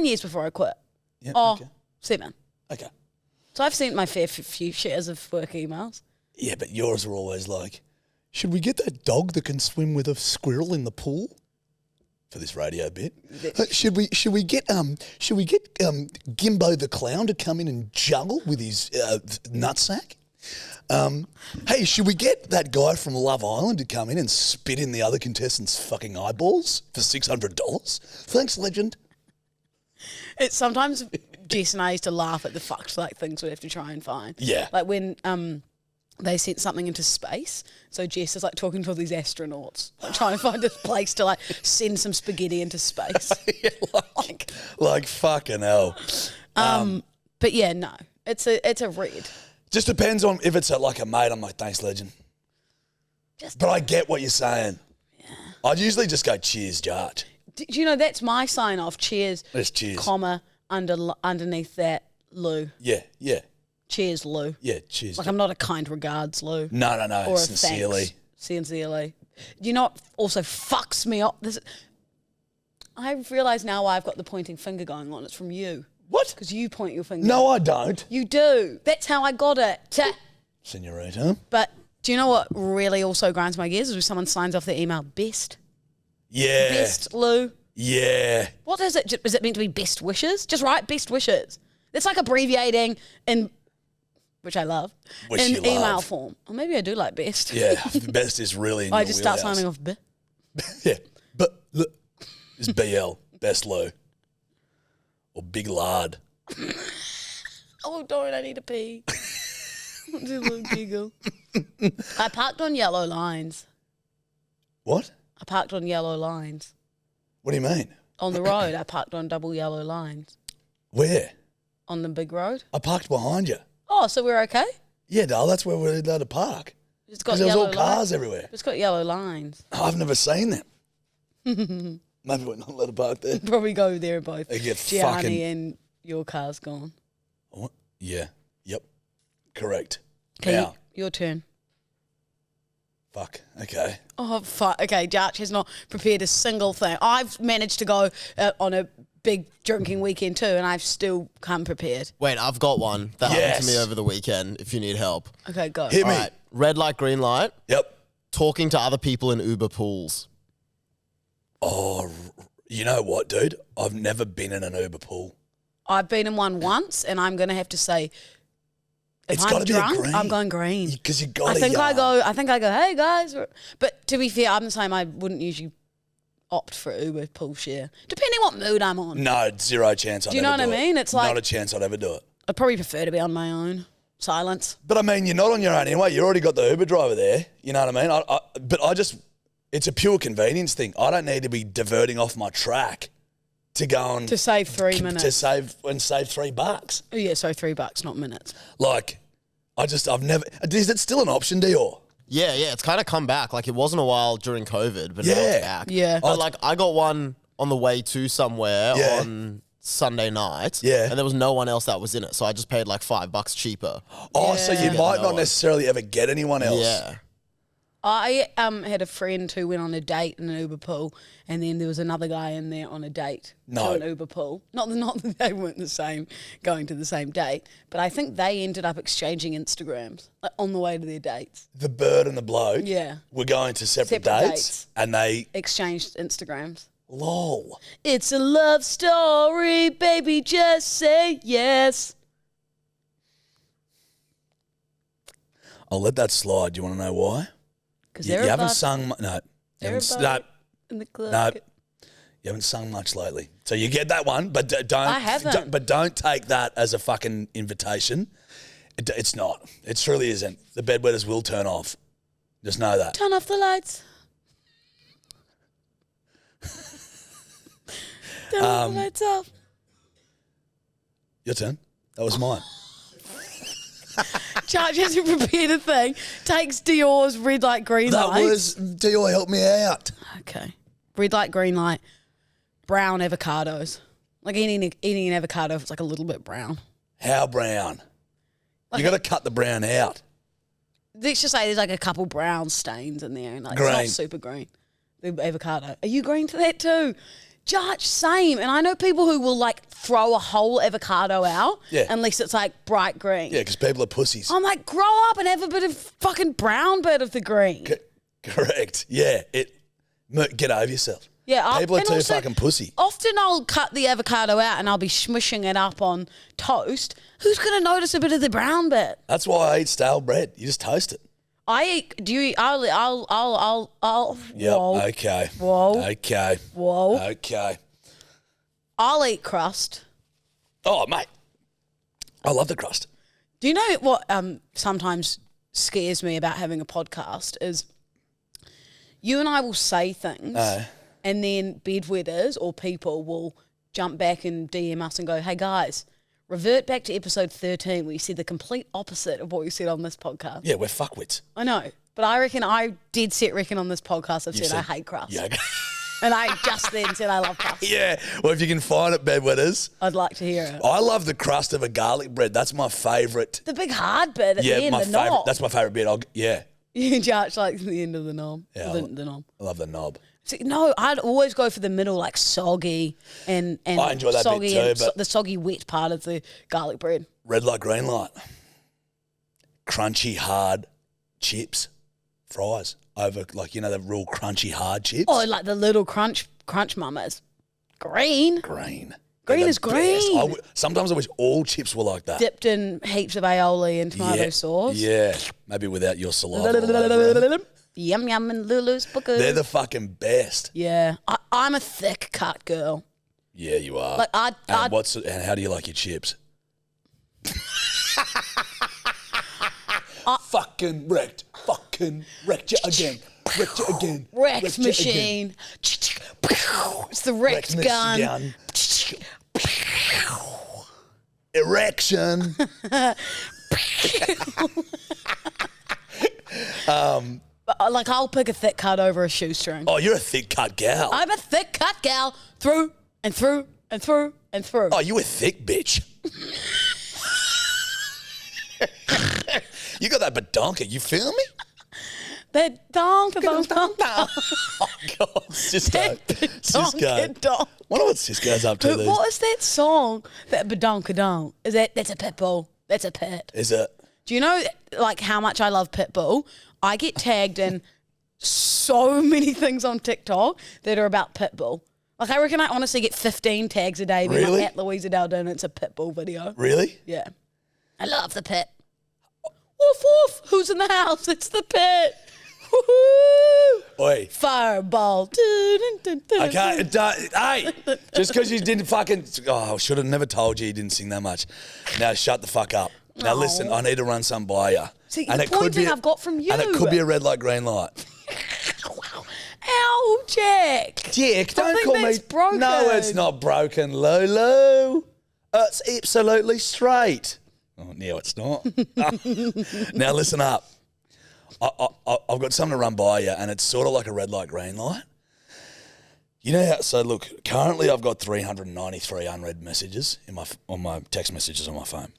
years before I quit. Yeah, okay. 7. Okay. So I've sent my fair few shares of work emails. Yeah, but yours are always like, should we get that dog that can swim with a squirrel in the pool? For this radio bit, should we get Gimbo the clown to come in and juggle with his nutsack? Hey, should we get that guy from Love Island to come in and spit in the other contestants' fucking eyeballs for $600? Thanks, legend. It's sometimes Jess and I used to laugh at the fucked like things we have to try and find. Yeah, like when they sent something into space. So Jess is like talking to all these astronauts, like trying to find a place to like send some spaghetti into space. Yeah, like fucking hell. But yeah, no, it's a read. Just depends on if it's like a mate. I'm like, thanks, legend. But I get what you're saying. Yeah. I'd usually just go, cheers, Jarch. Do you know that's my sign off? Cheers. It's cheers. Comma underneath that, Lou. Yeah. Cheers, Lou. Yeah, cheers. Like, I'm not a kind regards, Lou. No. Or Sincerely. A thanks. Sincerely. You know what also fucks me up? I realise now why I've got the pointing finger going on. It's from you. What? Because you point your finger. No, I don't. You do. That's how I got it. Senorita. But do you know what really also grinds my gears is when someone signs off their email best? Yeah. Best, Lou. Yeah. What is it? Is it meant to be best wishes? Just write best wishes. It's like abbreviating in... which I love, in email form. Or maybe I do like best. Yeah, best is really in I your just wheelhouse. start signing off B. Yeah, but look, it's BL, best low. Or big lard. Oh, don't, I need to pee. Do a little giggle. I parked on yellow lines. What? I parked on yellow lines. What do you mean? On the road, I parked on double yellow lines. Where? On the big road. I parked behind you. Oh, so we're okay? Yeah, Darl, that's where we're allowed to park. It's got Because there was yellow all cars lines. everywhere. It's got yellow lines. I've never seen them. Maybe we're not allowed to park there. Probably go there both. They get Gianni fucking... and your car's gone. What? Yeah. Yep. Correct. Okay, Now. your turn. Fuck. Okay. Oh, fuck. Okay, Jarch has not prepared a single thing. I've managed to go on a big drinking weekend too, and I've still come prepared. Wait, I've got one that happened to me Yes. over the weekend if you need help. Okay, go. Hit me. All right, red light, green light. Yep. Talking to other people in Uber pools. Oh, you know what, dude? I've never been in an Uber pool. I've been in one once, and I'm going to have to say, if It's I'm gotta be a drunk, green. I'm going green. Because you got I think I go, hey guys. But to be fair, I'm the same. I wouldn't usually opt for Uber pool share, depending what mood I'm on. No, zero chance I'd Do you know ever what I mean? It's like not a chance I'd ever do it. I'd probably prefer to be on my own. Silence. But I mean, you're not on your own anyway. You already got the Uber driver there. You know what I mean? But it's a pure convenience thing. I don't need to be diverting off my track to go and To save 3 minutes. to save $3. Oh, yeah, so $3, not minutes. Like, I've never. Is it still an option, Dior? Yeah, it's kind of come back. Like, it wasn't a while during COVID, but now Yeah. it's back. Yeah. But, like, I got one on the way to somewhere Yeah. on Sunday night. Yeah. And there was no one else that was in it, so I just paid, like, $5 cheaper. Oh, so you Yeah. might No not one. necessarily ever get anyone else. Yeah. I had a friend who went on a date in an Uber pool, and then there was another guy in there on a date No. to an Uber pool. Not that they weren't the same, going to the same date, but I think they ended up exchanging Instagrams like, on the way to their dates. The bird and the bloke. Yeah. Were going to separate Separate dates, dates. and they Exchanged Instagrams. lol. It's a love story, baby, just say yes. I'll let that slide. Do you want to know why? Because You haven't sung. No. You haven't, no. in the club. No. You haven't sung much lately. So you get that one, but don't. I haven't. But don't take that as a fucking invitation. It's not. It truly isn't. The bedwetters will turn off. Just know that. Turn off the lights. Turn off the lights off. Your turn. That was mine. Jarch hasn't prepared a thing. Takes Dior's red light, green That light. was Dior. Help me out. Okay. Red light, green light. Brown avocados. Like eating an avocado if it's like a little bit brown. How brown? Like you got to cut the brown out. Let's just say there's like a couple brown stains in there, and like it's Green. not super green. The avocado. Are you green to that too? Judge, same. And I know people who will like throw a whole avocado out unless it's like bright green. Yeah, because people are pussies. I'm like, grow up and have a bit of fucking brown bit of the green. Correct. Yeah. Get over yourself. Yeah, people are and too also, fucking pussy. Often I'll cut the avocado out and I'll be smushing it up on toast. Who's going to notice a bit of the brown bit? That's why I eat stale bread. You just toast it. I'll. Yep. Whoa. Okay. Whoa. Okay. Whoa. Okay. I'll eat crust. Oh, mate. I love the crust. Do you know what sometimes scares me about having a podcast is you and I will say things and then bedwetters or people will jump back and DM us and go, hey, guys, revert back to episode 13 where you said the complete opposite of what you said on this podcast. Yeah, we're fuckwits. I know, but I dead set reckon on this podcast I've said I hate crust. Yeah. And I just then said I love crust. Yeah. Well, if you can find it, bedwetters. I'd like to hear it. I love the crust of a garlic bread. That's my favourite. The big hard bit at the end, my the favourite. knob. That's my favourite bit. You judge like the end of the knob. Yeah, The knob. I love the knob. See, no, I'd always go for the middle, like soggy and I enjoy that soggy bit too, and but the soggy wet part of the garlic bread. Red light, green light. Crunchy, hard chips, fries over the real crunchy, hard chips. Oh, like the little crunch mamas. Green. Green. Green They're is the best. green. Sometimes I wish all chips were like that. Dipped in heaps of aioli and tomato sauce. Yeah, maybe without your saliva. all over them. Yum yum and Lulu's booker. They're the fucking best. Yeah, I'm a thick cut girl. Yeah, you are. Like and how do you like your chips? Fucking wrecked you again. Wrecked you again. Wrecked machine. It's the wrecked gun. Erection. Like I'll pick a thick cut over a shoestring. Oh, you're a thick cut gal. I'm a thick cut gal through and through and through and through. Oh, you a thick bitch. You got that badonka, you feel me? That donk. Oh, God, Cisco. Cisco. Wonder what Cisco's up to. What is that song? That badonka-donk. That's a pit bull. That's a pit. Is it? Do you know like how much I love Pitbull? I get tagged in so many things on TikTok that are about Pitbull. Like I reckon I honestly get 15 tags a day being Really? like at Louisa Daldin. It's a Pitbull video. Really? Yeah. I love the pit. Woof woof. Who's in the house? It's the pit. Woohoo! Oi. Fireball. Okay, hey, just because you didn't fucking... Oh, I should have never told you didn't sing that much. Now shut the fuck up. Now listen, I need to run some by you. See, the pointing I've got from you. And it could be a red light, green light. Ow, Jack. Jack, don't think call that's me... broken. No, it's not broken, Lulu. It's absolutely straight. Oh, no, it's not. Now listen up. I've got something to run by you, and it's sort of like a red light, green light. You know how? So look, currently I've got 393 unread messages on my text messages on my phone.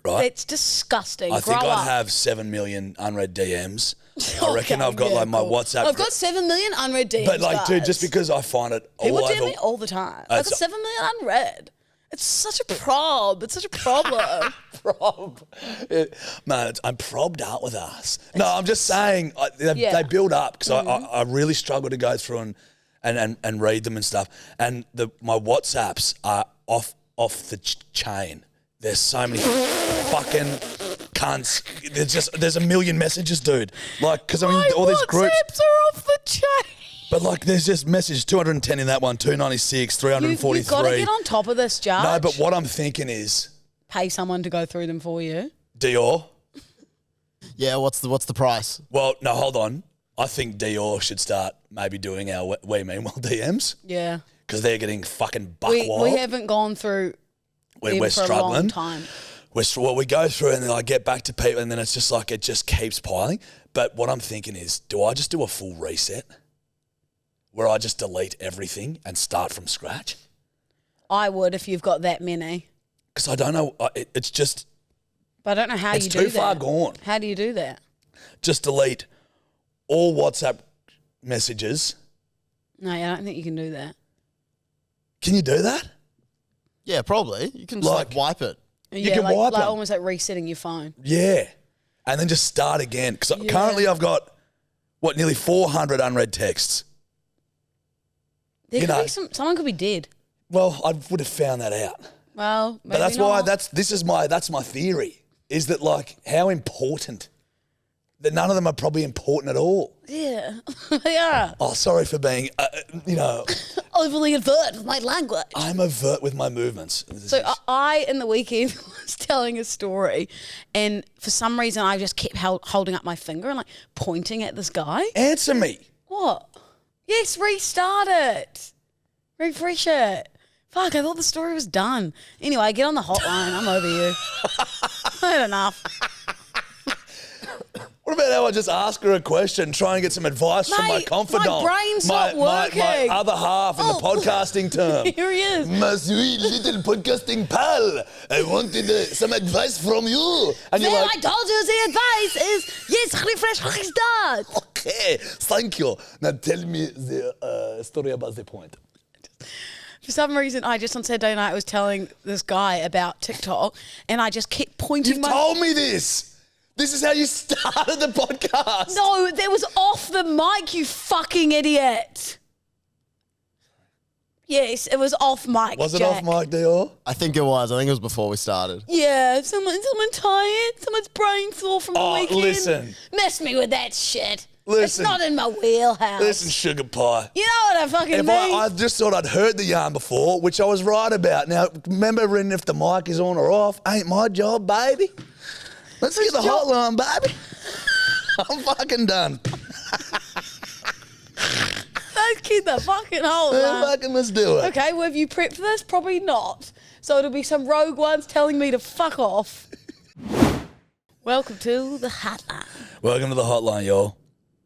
Right? It's disgusting. I think Grow I up. have 7 million unread DMs. I reckon I've got like my WhatsApp. I've got 7 million unread DMs. But like, dude, guys. just because I find it people all DM over. me all the time. I've got 7 million unread. It's such a prob. It's such a problem. Man, I'm probbed out with us. No, I'm just saying they build up because I really struggle to go through and read them and stuff. And my WhatsApps are off the chain. There's so many fucking cunts. There's a million messages, dude. Like, because I mean, all these groups. WhatsApps are off the chain. But like, there's just messages 210 in that one, 296, 343. You've got to get on top of this, Judge. No, but what I'm thinking is pay someone to go through them for you. Dior. Yeah, what's the price? Well, no, hold on. I think Dior should start maybe doing our We Meanwhile DMs. Yeah. Because they're getting fucking buck We wild. haven't gone through them We're for struggling. a long time. We go through and then I get back to people and then it's just like it just keeps piling. But what I'm thinking is, do I just do a full reset where I just delete everything and start from scratch? I would if you've got that many. Because I don't know. It's just But I don't know how you do that. It's too far gone. How do you do that? Just delete all WhatsApp messages. No, I don't think you can do that. Can you do that? Yeah, probably. You can just wipe it. You can wipe them. almost like resetting your phone. Yeah. And then just start again. Because currently I've got, nearly 400 unread texts. There could be someone could be dead. Well, I would have found that out. Well, maybe But that's not. why that's my theory. Is that like how important that none of them are probably important at all. Yeah, they are. Oh, sorry for being, Overly avert with my language. I'm avert with my movements. So I, in the weekend, was telling a story, and for some reason I just kept holding up my finger and like pointing at this guy. Answer me. What? Yes, restart it. Refresh it. Fuck, I thought the story was done. Anyway, get on the hotline. I'm over you. I had enough. What about how I just ask her a question, try and get some advice from my confidant? My brain's not working. My other half in the podcasting term. Here he is. My sweet little podcasting pal, I wanted some advice from you. And you're like, I told you the advice is, yes, refresh, restart. okay, thank you. Now tell me the story about the point. For some reason, I just on Saturday night was telling this guy about TikTok, and I just kept pointing You told me this. This is how you started the podcast. No, that was off the mic, you fucking idiot. Yes, it was off mic. Was it Jack. off mic, Dior? I think it was. I think it was before we started. Yeah, someone tired. Someone's brain sore from the weekend. Listen. Mess me with that shit. Listen. It's not in my wheelhouse. Listen, sugar pie. You know what I fucking mean? I just thought I'd heard the yarn before, which I was right about. Now, remembering if the mic is on or off ain't my job, baby. Let's get the hotline, baby. I'm fucking done. Let's keep the fucking hotline. Let's do it. Okay, well, have you prepped for this? Probably not. So it'll be some rogue ones telling me to fuck off. Welcome to the hotline. Welcome to the hotline, y'all.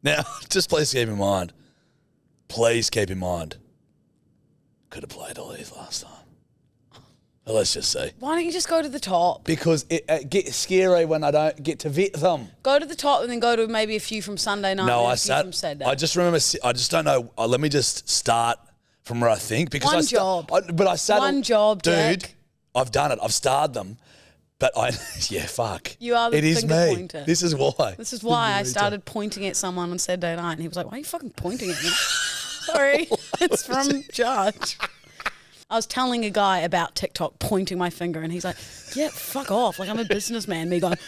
Now, just please keep in mind, could have played all these last time. But let's just say. Why don't you just go to the top? Because it gets scary when I don't get to vet them. Go to the top and then go to maybe a few from Sunday night. No, and a few from Saturday. I just remember, I just don't know. Let me just start from where I think. Because One job. One job, dude, Jack. I've done it. I've starred them. But fuck. You are the It is finger me. pointer. This is why. This is why I started pointing at someone on Saturday night, and he was like, "Why are you fucking pointing at me?" Sorry, it's from Jarchy. I was telling a guy about TikTok, pointing my finger, and he's like, "Yeah, fuck off!" Like I'm a businessman. Me going,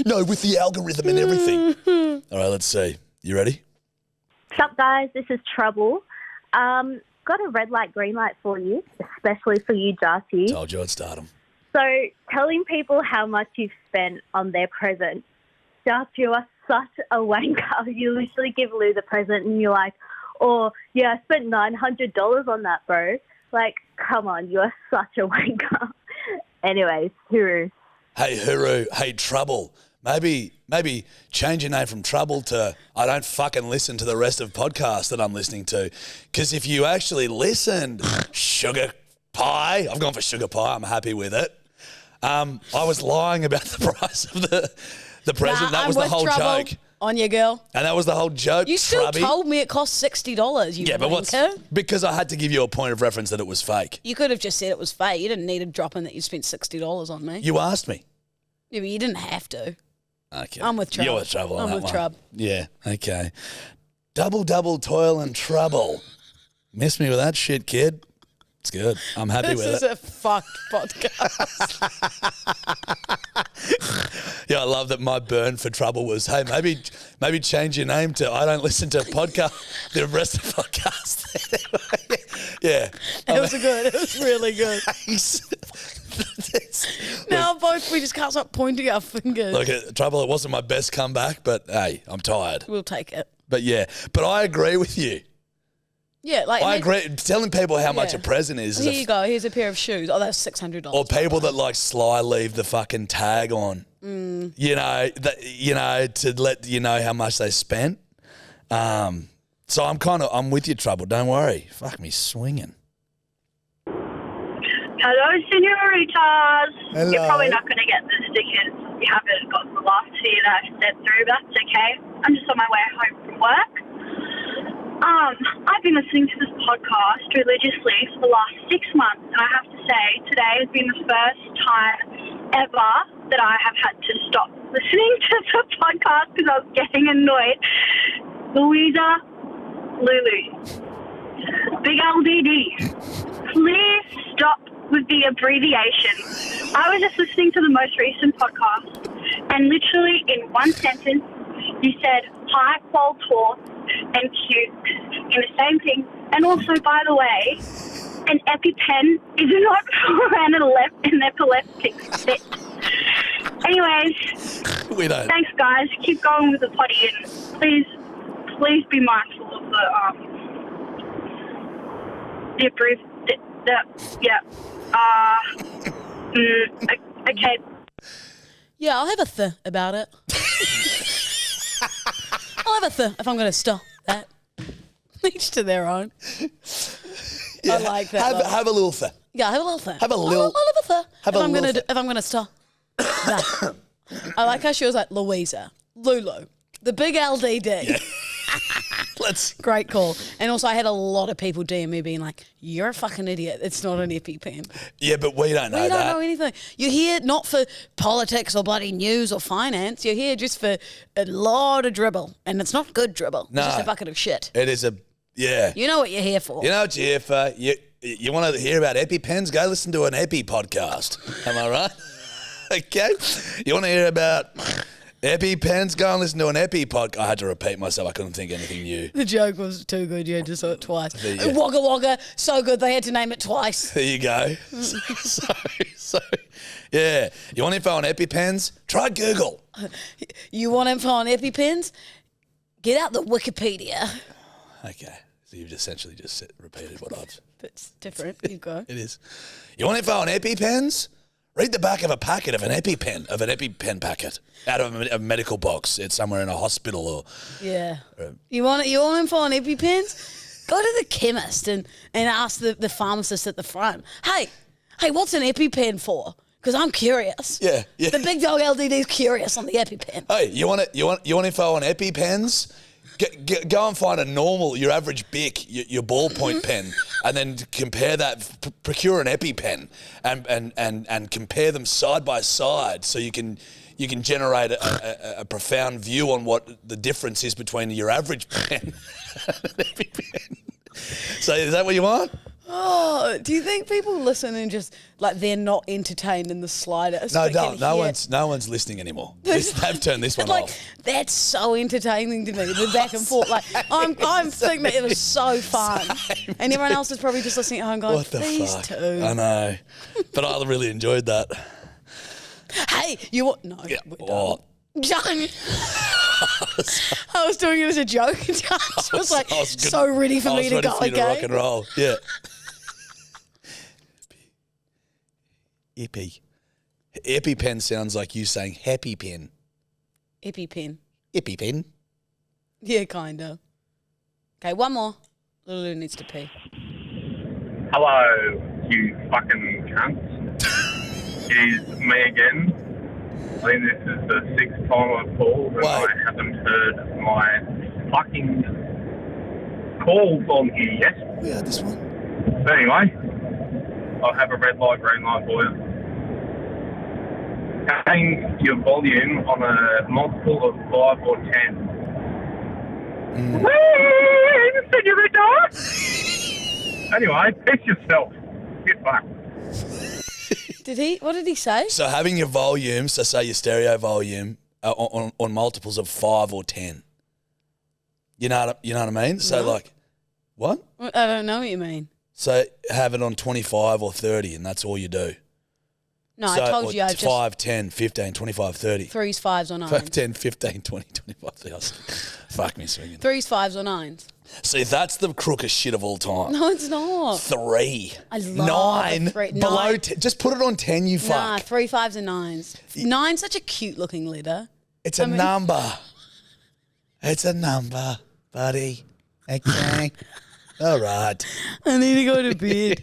No, with the algorithm and everything. All right, let's see. You ready? What's up, guys? This is Trouble. Got a red light, green light for you, especially for you, Jarchy. Told you I'd start them. So, telling people how much you've spent on their present. Jarchy, you are such a wanker. You literally give Lou the present and you're like, oh, yeah, I spent $900 on that, bro. Like, come on, you are such a wanker. Anyways, hooroo. Hey, hooroo. Hey, Trouble. Maybe change your name from Trouble to I don't fucking listen to the rest of podcasts that I'm listening to. Because if you actually listened, Sugar Pie, I've gone for Sugar Pie. I'm happy with it. I was lying about the price of the present. That was the whole joke. On you, girl. And that was the whole joke. You still Trubby. told me it cost $60. Yeah, but wanker. because I had to give you a point of reference that it was fake. You could have just said it was fake. You didn't need to drop in that you spent $60 on me. You asked me. Yeah, but you didn't have to. Okay. I'm with Trouble. You're with Trouble on I'm that with one. Trouble. Yeah, okay. Double toil and trouble. Miss me with that shit, kid. It's good. I'm happy with it. This is a fucked podcast. Yeah, I love that my burn for Trouble was, hey, maybe change your name to I don't listen to podcast, the rest of the podcast. Yeah. It was really good. Now both we just can't stop pointing our fingers. Look, Trouble, it wasn't my best comeback, but hey, I'm tired. We'll take it. But I agree with you. Yeah, like I agree. Telling people how much a present is. Here you go. Here's a pair of shoes. Oh, that's $600. Or people that like sly leave the fucking tag on. You know, to let you know how much they spent. So I'm with you, Trouble. Don't worry. Fuck me swinging. Hello, senoritas. Hello. You're probably not going to get this because you haven't got the last few that I've sent through, but that's okay. I'm just on my way home from work. I've been listening to this podcast religiously for the last 6 months, and I have to say, today has been the first time ever that I have had to stop listening to the podcast because I was getting annoyed. Louisa, Lulu, Big LDD, please stop with the abbreviation. I was just listening to the most recent podcast, and literally in one sentence, you said high qual horse and cute in the same thing. And also, by the way, an EpiPen is not for an epileptic fit. Anyways, We don't. thanks guys. Keep going with the potty, and please be mindful of the brief. Okay. Yeah, I'll have a about it. I'll have a if I'm going to stop that. Each to their own. Yeah, I like that. Have a little th. Yeah, have a little thing. Have a little- I'll have a have if a I'm little gonna if I'm gonna stop that. I like how she was like Louisa, Lulu, the big LDD. Let's. Great call. And also, I had a lot of people DM me being like, "You're a fucking idiot. It's not an EpiPen. Yeah, but we don't know You don't that. know anything. You're here not for politics or bloody news or finance. You're here just for a lot of dribble, and it's not good dribble. No. It's just a bucket of shit. It is a. Yeah. You know what you're here for. You know what you're here for? You want to hear about EpiPens? Go listen to an Epi podcast. Am I right? Okay. You want to hear about EpiPens? Go and listen to an Epi podcast. I had to repeat myself. I couldn't think anything new. The joke was too good. You had to say it twice. Yeah. Wagga Wagga, so good they had to name it twice. There you go. so, yeah. You want info on EpiPens? Try Google. You want info on EpiPens? Get out the Wikipedia. Okay. So you've essentially just repeated what I've... It's different. You go. It is. You want info on EpiPens? Read the back of a packet of an EpiPen packet out of a medical box. It's somewhere in a hospital or... Yeah. You want info on EpiPens? Go to the chemist and ask the pharmacist at the front. Hey, what's an EpiPen for? Because I'm curious. Yeah. The big dog LDD's curious on the EpiPen. Hey, you want info on EpiPens? Go and find your average Bic, your ballpoint pen, and then compare that. Procure an EpiPen and compare them side by side, so you can generate a profound view on what the difference is between your average pen and an EpiPen. So is that what you want? Oh, do you think people listen and just like they're not entertained in the slightest? No, no one's listening anymore. They've turned this one off. That's so entertaining to me. The back and forth, like I'm thinking that it was so fun, and everyone else is probably just listening at home going, What the "These fuck? two." I know, but I really enjoyed that. Hey, you what? No, Yeah. we're done. Oh, Done. I was doing it as a joke. I was like so ready for me to go. For you to rock and roll. Yeah. EpiPen sounds like you saying happy pen. EpiPen. EpiPen. Yeah, kind of. Okay, one more. Lulu needs to pee. Hello, you fucking cunts. It is me again. I think this is the 6th time I've called and I haven't heard my fucking calls on here yet. We had this one. But anyway, I'll have a red light, green light for you. Having your volume on a multiple of 5 or 10. Anyway, piss yourself. Get fucked. What did he say? So having your volume, so say your stereo volume, on multiples of 5 or 10. You know what I mean? So like, what? I don't know what you mean. So have it on 25 or 30 and that's all you do. No, So, I told you I just 5, 10, 15, 25, 30. 3s, 5s or 9s. 5, 10, 15, 20, 25, 30. Fuck me swinging. 3s, 5s or 9s. See, that's the crookest shit of all time. No, it's not. 3. I love 9. a 3. Below 9. 10. Just put it on 10, you fuck. Nah, 3, 5s and 9s. 9's such a cute looking letter. It's a number. It's a number, buddy. Okay. All right. I need to go to bed.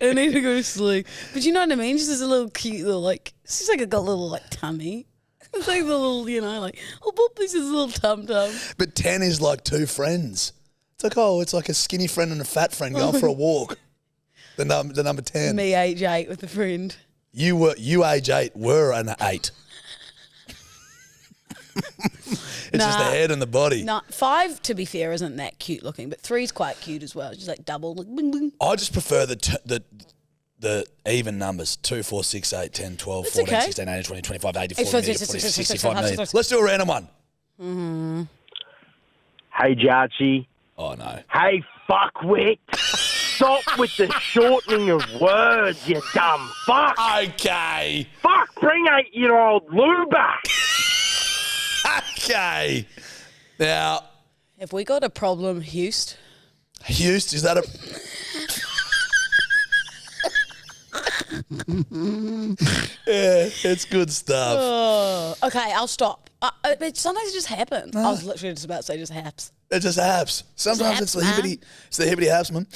I need to go to sleep. But you know what I mean? Just as a little cute little, like, it's just like a little, like, tummy. It's like the little, like, oh, boop, this is a little tum-tum. But 10 is like two friends. It's like a skinny friend and a fat friend going for a walk. The number 10. Me, age 8, with a friend. You age 8 were an 8. It's just the head and the body. No, 5, to be fair, isn't that cute looking, but 3's quite cute as well. It's just like double, like bing, bing. I just prefer the even numbers. 2, 4, 6, 8, 10, 12, That's 14, okay. 16, 18, 20, 25, 80, 40, 40, 50, 40, 65 million. Let's do a random one. Mm-hmm. Hey, Jarchy. Oh, no. Hey, fuckwit. Stop with the shortening of words, you dumb fuck. Okay. Fuck, bring 8-year-old Lulu back. Okay. Now. Have we got a problem, Houston? Houston, is that a... Yeah, it's good stuff. Oh, okay, I'll stop. But sometimes it just happens. I was literally just about to say just haps. It just haps. Sometimes it's the hibbity haps, man.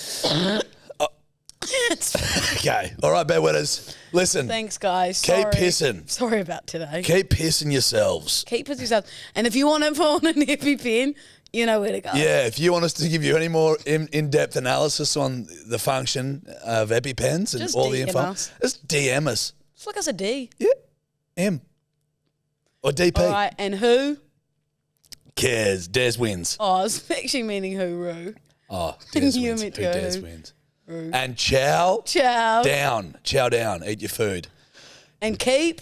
Okay. All right, bedwetters. Listen. Thanks, guys. Keep pissing. Sorry about today. Keep pissing yourselves. Keep pissing yourselves. And if you want info on an EpiPen, you know where to go. Yeah, if you want us to give you any more in-depth analysis on the function of EpiPens and Just all the DM info, us. just DM us. Just look us a D. Yeah. M. Or DP. All right, and who? Cares. Des wins. Oh, I was actually meaning who, Roo. Oh, Des You wins. meant Who to go Des who? wins. Roo. And chow. Ciao. Down. Chow down. Eat your food. And keep.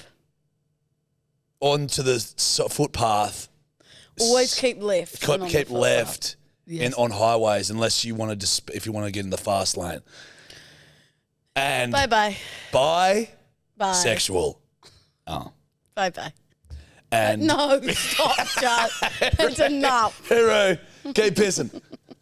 Onto the footpath. Always keep left. Keep left Yes. on highways unless you want to if you want to get in the fast lane. And Bye-bye. Bye. Sexual. Oh. Bye-bye. And No, stop, Charles. That's enough. Hero, keep pissing.